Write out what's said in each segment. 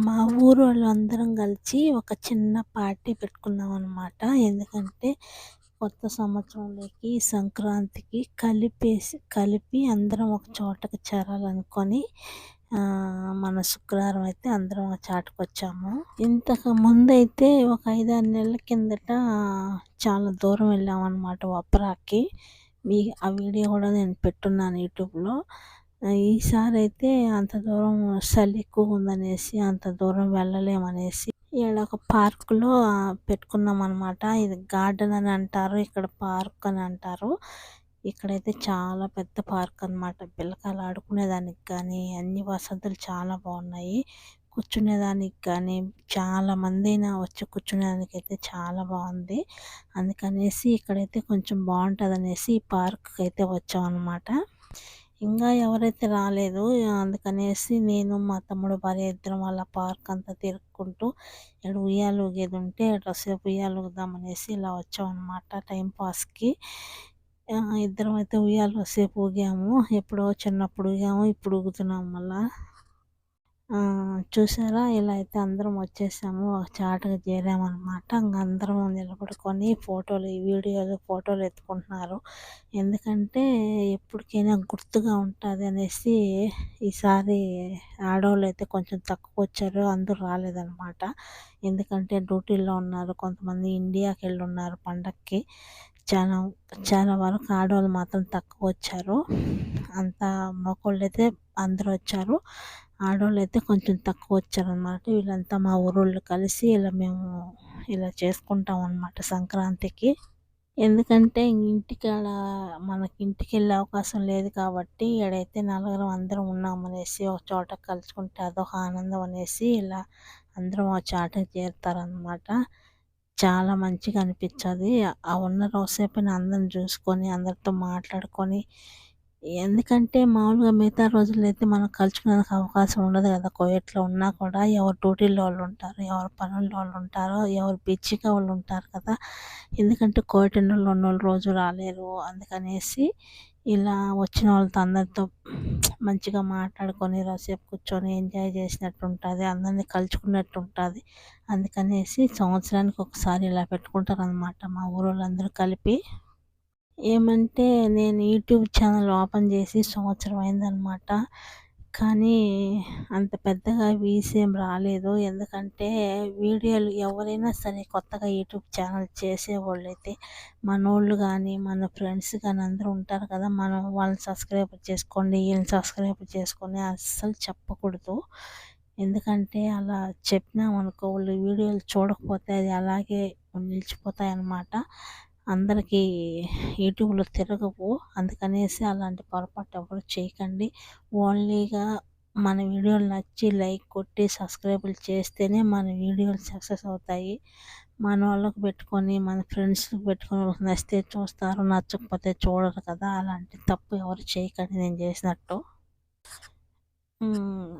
మా ఊరోళ్ళందరం కలిసి ఒక చిన్న పార్టీ పెట్టుకున్నామనమాట. ఎందుకంటే కొత్త సంవత్సరంలోకి, సంక్రాంతికి కలిపి అందరం ఒక చోటకి చేరాలనుకోని మన శుక్రవారం అయితే అందరం ఒక చాటుకొచ్చాము. ఇంతకు ముందైతే ఒక 5, 6 నెలల కిందట చాలా దూరం వెళ్ళామనమాట వప్పరాకి. ఆ వీడియో కూడా నేను పెట్టున్నాను యూట్యూబ్‌లో. ఈసారైతే అంత దూరం చలి ఎక్కువుందనేసి అంత దూరం వెళ్ళలేమనేసి ఈడ ఒక పార్క్‌లో పెట్టుకున్నామనమాట. ఇది గార్డెన్ అని అంటారు. ఇక్కడ పార్క్ అని అంటారు. ఇక్కడైతే చాలా పెద్ద పార్క్ అనమాట. పిల్లకాయలు ఆడుకునేదానికి కానీ అన్ని వసతులు చాలా బాగున్నాయి. కూర్చునేదానికి కానీ చాలా మందైనా వచ్చి కూర్చునేదానికైతే చాలా బాగుంది. అందుకనేసి ఇక్కడైతే కొంచెం బాగుంటుందనేసి ఈ పార్క్‌కి అయితే వచ్చామన్నమాట. ఇంకా ఎవరైతే రాలేదు. అందుకనేసి నేను, మా తమ్ముడు భార్య ఇద్దరం అలా పార్క్ అంతా తిరుక్కుంటూ ఈడ ఉయ్యాల ఊగేది ఉంటే కాసేపు ఉయ్యాల ఊగుదామనేసి ఇలా వచ్చామన్నమాట టైం పాస్‌కి. ఇద్దరం అయితే ఉయ్యాల కాసేపు ఊగాము. ఎప్పుడో చిన్నప్పుడు ఊగాము. ఇప్పుడు ఊగుతున్నాము మళ్ళా. చూసారా ఇలా అయితే అందరం వచ్చేసాము. ఒక చాటుగా చేరామన్నమాట. ఇంక అందరం నిలబడుకొని ఫోటోలు ఎత్తుకుంటున్నారు. ఎందుకంటే ఎప్పటికైనా గుర్తుగా ఉంటుంది అనేసి ఈసారి ఆడవాళ్ళు అయితే కొంచెం తక్కువ వచ్చారు. అందరూ రాలేదన్నమాట. ఎందుకంటే డ్యూటీల్లో ఉన్నారు. కొంతమంది ఇండియాకి వెళ్ళి ఉన్నారు పండక్కి. చాలా చాలా వరకు ఆడవాళ్ళు మాత్రం తక్కువ వచ్చారు. అంతా మగవాళ్ళైతే అందరూ వచ్చారు. ఆడవాళ్ళైతే కొంచెం తక్కువ వచ్చారనమాట. వీళ్ళంతా మా ఊరోళ్ళు కలిసి మేము ఇలా చేసుకుంటాం అన్నమాట సంక్రాంతికి. ఎందుకంటే ఇంటికాడ మనకి ఇంటికెళ్ళే అవకాశం లేదు కాబట్టి ఈడైతే నలుగురం అందరం ఉన్నామనేసి ఒక చోట కలుసుకుంటే అదొక ఆనందం అనేసి ఇలా అందరం ఒక చాటకి చేరుతారనమాట. చాలా మంచిగా అనిపించది. ఆ ఉన్న రోజుసేపైనా అందరిని చూసుకొని అందరితో మాట్లాడుకొని ఎందుకంటే మామూలుగా మిగతా రోజులైతే మనం కలుసుకునేందుకు అవకాశం ఉండదు కదా! కోవిడ్‌లో ఉన్నా కూడా ఎవరు డ్యూటీల్లో వాళ్ళు ఉంటారు. ఎవరు పనుల్లో వాళ్ళు ఉంటారు. ఎవరు బిజీగా వాళ్ళు ఉంటారు కదా! ఎందుకంటే కోవిడ్ ఉన్నోళ్ళు రోజు రాలేరు. అందుకనేసి ఇలా వచ్చిన వాళ్ళతో అందరితో మంచిగా మాట్లాడుకొని కాసేపు కూర్చొని ఎంజాయ్ చేసినట్టు ఉంటుంది. అందరిని కలుసుకున్నట్టు ఉంటుంది. అందుకనేసి సంవత్సరానికి ఒకసారి ఇలా పెట్టుకుంటారనమాట మా ఊరోళ్ళందరూ కలిపి. ఏమంటే నేను యూట్యూబ్ ఛానల్ ఓపెన్ చేసి సంవత్సరం అయిందనమాట. కానీ అంత పెద్దగా వ్యూస్ ఏం రాలేదు. ఎందుకంటే వీడియోలు ఎవరైనా సరే కొత్తగా యూట్యూబ్ ఛానల్ చేసేవాళ్ళైతే మనోళ్ళు కానీ, మన ఫ్రెండ్స్ కానీ అందరూ ఉంటారు కదా! మనం వాళ్ళని సబ్స్క్రైబ్ చేసుకోండి, వీళ్ళని సబ్స్క్రైబ్ చేసుకోండి అస్సలు చెప్పకూడదు. ఎందుకంటే అలా చెప్పినామనుకో వాళ్ళు వీడియోలు చూడకపోతే అది అలాగే నిలిచిపోతాయన్నమాట. అందరికీ యూట్యూబ్‌లో తిరగవు. అందుకనేసి అలాంటి పొరపాటు ఎవరు చేయకండి. ఓన్లీగా మన వీడియోలు నచ్చి లైక్ కొట్టి సబ్స్క్రైబులు చేస్తేనే మన వీడియోలు సక్సెస్ అవుతాయి. మనోళ్ళకి పెట్టుకొని, మన ఫ్రెండ్స్‌కి పెట్టుకొని వాళ్ళకి నచ్చితే చూస్తారు. నచ్చకపోతే చూడరు కదా! అలాంటి తప్పు ఎవరు చేయకండి నేను చేసినట్టు.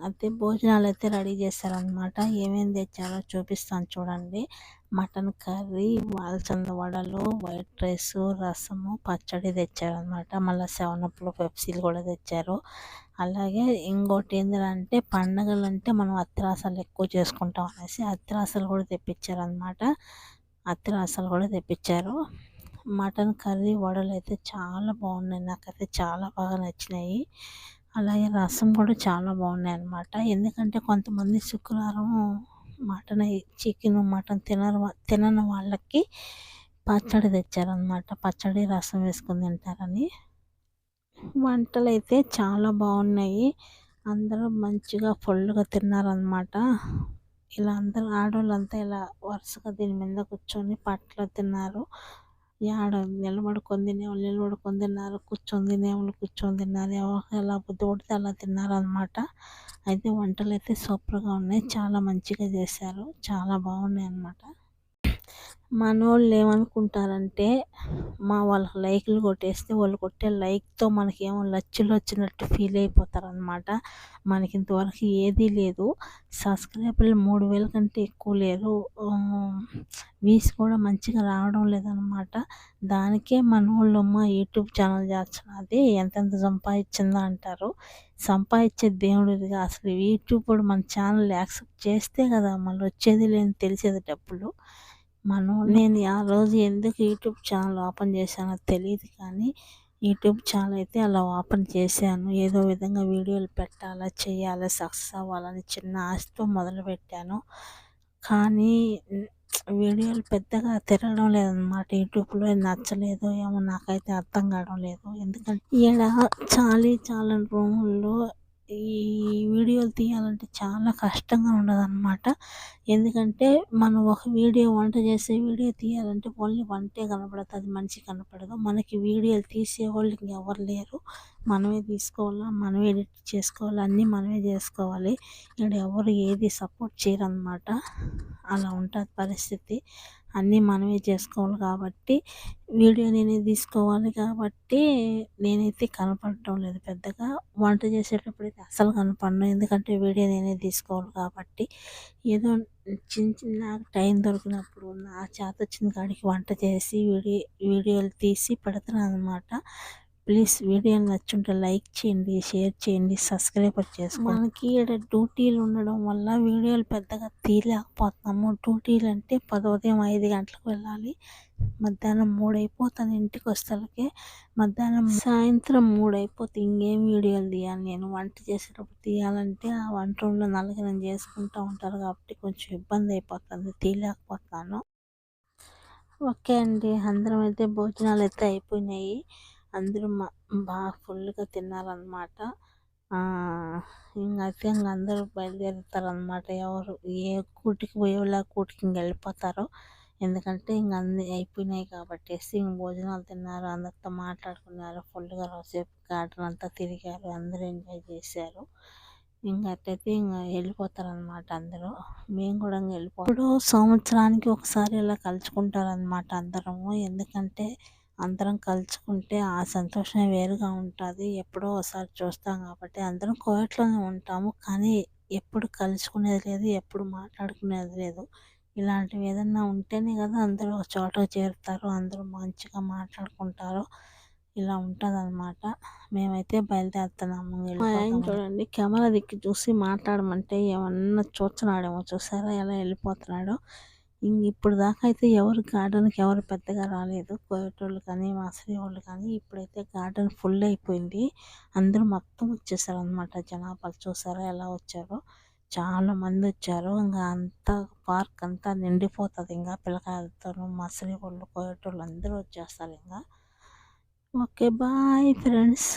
అయితే భోజనాలైతే రెడీ చేశారనమాట. ఏమేమి తెచ్చారో చూపిస్తాను చూడండి. మటన్ కర్రీ, అలసంద వడలు, వైట్ రైసు, రసము, పచ్చడి తెచ్చారనమాట. మళ్ళీ సెవెనప్‌లు, పెప్సీలు కూడా తెచ్చారు. అలాగే ఇంకోటి ఏందిరంటే పండగలంటే మనం అత్తరసాలు ఎక్కువ చేసుకుంటాం అనేసి అత్తరసాలు కూడా తెప్పించారనమాట. అత్తరసాలు కూడా తెప్పించారు. మటన్ కర్రీ, వడలైతే చాలా బాగున్నాయి. నాకైతే చాలా బాగా నచ్చినాయి. అలాగే రసం కూడా చాలా బాగున్నాయన్నమాట. ఎందుకంటే కొంతమంది శుక్రవారం మటన్ తినని వాళ్ళకి పచ్చడి తెచ్చారనమాట. పచ్చడి, రసం వేసుకొని తింటారని. వంటలైతే చాలా బాగున్నాయి. అందరూ మంచిగా ఫుల్‌గా తిన్నారనమాట. ఇలా అందరూ ఆడోళ్ళంతా ఇలా వరుసగా దీని మీద కూర్చొని పట్లో తిన్నారు. యాడ నిలబడుకొని తినేవాళ్ళు నిలబడుకొని తిన్నారు. కూర్చొని తినేవాళ్ళు కూర్చొని తిన్నారు. ఎవరికి ఎలా బుద్ధి పుడితే అలా తిన్నారనమాట. అయితే వంటలైతే సూపర్‌గా ఉన్నాయి. చాలా మంచిగా చేశారు. చాలా బాగున్నాయన్నమాట. మనోళ్ళు ఏమనుకుంటారంటే వాళ్ళకి లైకులు కొట్టేస్తే వాళ్ళు కొట్టే లైక్‌తో మనకేమో లచ్చులొచ్చినట్టు ఫీల్ అయిపోతారనమాట. మనకింతవరకు ఏదీ లేదు. సబ్స్క్రైబర్లు 3000 కంటే ఎక్కువ లేరు. వ్యూస్ కూడా మంచిగా రావడం లేదనమాట. దానికే మనోళ్ళమ్మ యూట్యూబ్ ఛానల్ చేస్తున్నది ఎంతెంత సంపాదిచ్చిందా అంటారు. సంపాదిచ్చేది దేవుడిదిగా అసలు యూట్యూబోడు మన ఛానల్ యాక్సెప్ట్ చేస్తే కదా మళ్ళొచ్చేది లేనిది తెలిసేది డబ్బులు. నేను ఆ రోజు ఎందుకు యూట్యూబ్ ఛానల్ ఓపెన్ చేశానో తెలీదు కానీ యూట్యూబ్ ఛానల్ అయితే అలా ఓపెన్ చేశాను. ఏదో విధంగా వీడియోలు పెట్టాలా, చేయాలా, సక్సెస్ అవ్వాలని చిన్న ఆశతో మొదలుపెట్టాను. కానీ వీడియోలు పెద్దగా తిరగడం లేదనమాట. యూట్యూబ్‌లో నచ్చలేదో ఏమో నాకైతే అర్థం కావడం లేదు. ఎందుకంటే ఈడ చాలని రూముల్లో ఈ వీడియోలు తీయాలంటే చాలా కష్టంగా ఉండదనమాట. ఎందుకంటే మనం ఒక వంట చేసే వీడియో తీయాలంటే ఓన్లీ వంటే కనపడుతుంది, మనిషి కనపడదు. మనకి వీడియోలు తీసేవాళ్ళు ఇంకెవరు లేరు. మనమే తీసుకోవాలా, మనమే ఎడిట్ చేసుకోవాలి, అన్నీ మనమే చేసుకోవాలి. ఇక్కడ ఎవరు ఏది సపోర్ట్ చేయరనమాట. అలా ఉంటుంది పరిస్థితి. అన్నీ మనమే చేసుకోవాలి కాబట్టి వీడియో నేనే తీసుకోవాలి కాబట్టి నేనైతే కనపడటం లేదు పెద్దగా. వంట చేసేటప్పుడైతే అస్సలు కనపడను. ఎందుకంటే వీడియో నేనే తీసుకోవాలి కాబట్టి. ఏదో చిన్న టైం దొరికినప్పుడు నా చేతొచ్చిన కాడికి వంట చేసి వీడియోలు తీసి పెడతాననమాట. ప్లీజ్ వీడియోలు నచ్చుంటే లైక్ చేయండి, షేర్ చేయండి, సబ్స్క్రైబర్ చేసుకోండి. మనకి ఈడ డ్యూటీలు ఉండడం వల్ల వీడియోలు పెద్దగా తీయలేకపోతున్నాము. డ్యూటీలు అంటే ఉదయం 5 గంటలకు వెళ్ళాలి, మధ్యాహ్నం 3 అయిపోతుంది ఇంటికి వస్తలకే. మధ్యాహ్నం సాయంత్రం 3 అయిపోతే ఇంకేం వీడియోలు తీయాలి నేను. వంట చేసేటప్పుడు తీయాలంటే ఆ వంట రూమ్లో నలుగురం చేసుకుంటూ ఉంటారు కాబట్టి కొంచెం ఇబ్బంది అయిపోతుంది, తీయలేకపోతున్నాను. ఓకే అండి, అందరం అయితే భోజనాలు అయితే అయిపోయినాయి. అందరూ బాగా ఫుల్గా తిన్నారనమాట. ఇంకైతే అందరూ బయలుదేరుతారనమాట. ఎవరు ఏ కూటికి పోయేవాళ్ళు ఆ కూటికి వెళ్ళిపోతారు. ఎందుకంటే అన్నీ అయిపోయినాయి కాబట్టేసి భోజనాలు తిన్నారు, అందరితో మాట్లాడుకున్నారు, ఫుల్గా రోజుసేపు గార్డెన్ అంతా తిరిగారు, అందరూ ఎంజాయ్ చేశారు. అట్టయితే వెళ్ళిపోతారనమాట అందరూ. మేము కూడా వెళ్ళిపోతాం. ఇప్పుడు సంవత్సరానికి ఒకసారి ఇలా కలుసుకుంటారనమాట అందరము. ఎందుకంటే అందరం కలుసుకుంటే ఆ సంతోషమే వేరుగా ఉంటుంది. ఎప్పుడో ఒకసారి చూస్తాం కాబట్టి అందరం కోవిడ్లోనే ఉంటాము, కానీ ఎప్పుడు కలుసుకునేది లేదు, ఎప్పుడు మాట్లాడుకునేది లేదు. ఇలాంటివి ఏదన్నా ఉంటేనే కదా అందరూ ఒక చోటకు చేరుతారు, అందరూ మంచిగా మాట్లాడుకుంటారు. ఇలా ఉంటుందన్నమాట. మేమైతే బయలుదేరుతున్నాము. మా ఆయన చూడండి కెమెరా దిక్కి చూసి మాట్లాడమంటే ఏమన్నా చూస్తున్నాడేమో, చూసారా ఎలా వెళ్ళిపోతున్నాడో. ఇప్పుడు దాకా అయితే ఎవరు గార్డెన్కి ఎవరు పెద్దగా రాలేదు, కోయేటోళ్ళు కానీ మాసరి వాళ్ళు కానీ. ఇప్పుడైతే గార్డెన్ ఫుల్ అయిపోయింది, అందరూ మొత్తం వచ్చేసారు అనమాట. జనాభాలు చూసారా ఎలా వచ్చారో, చాలా మంది వచ్చారు. అంతా పార్క్ అంతా నిండిపోతుంది. పిల్లకాయలతో మసలి వాళ్ళు కోయేటోళ్ళు అందరూ వచ్చేస్తారు. Okay bye friends.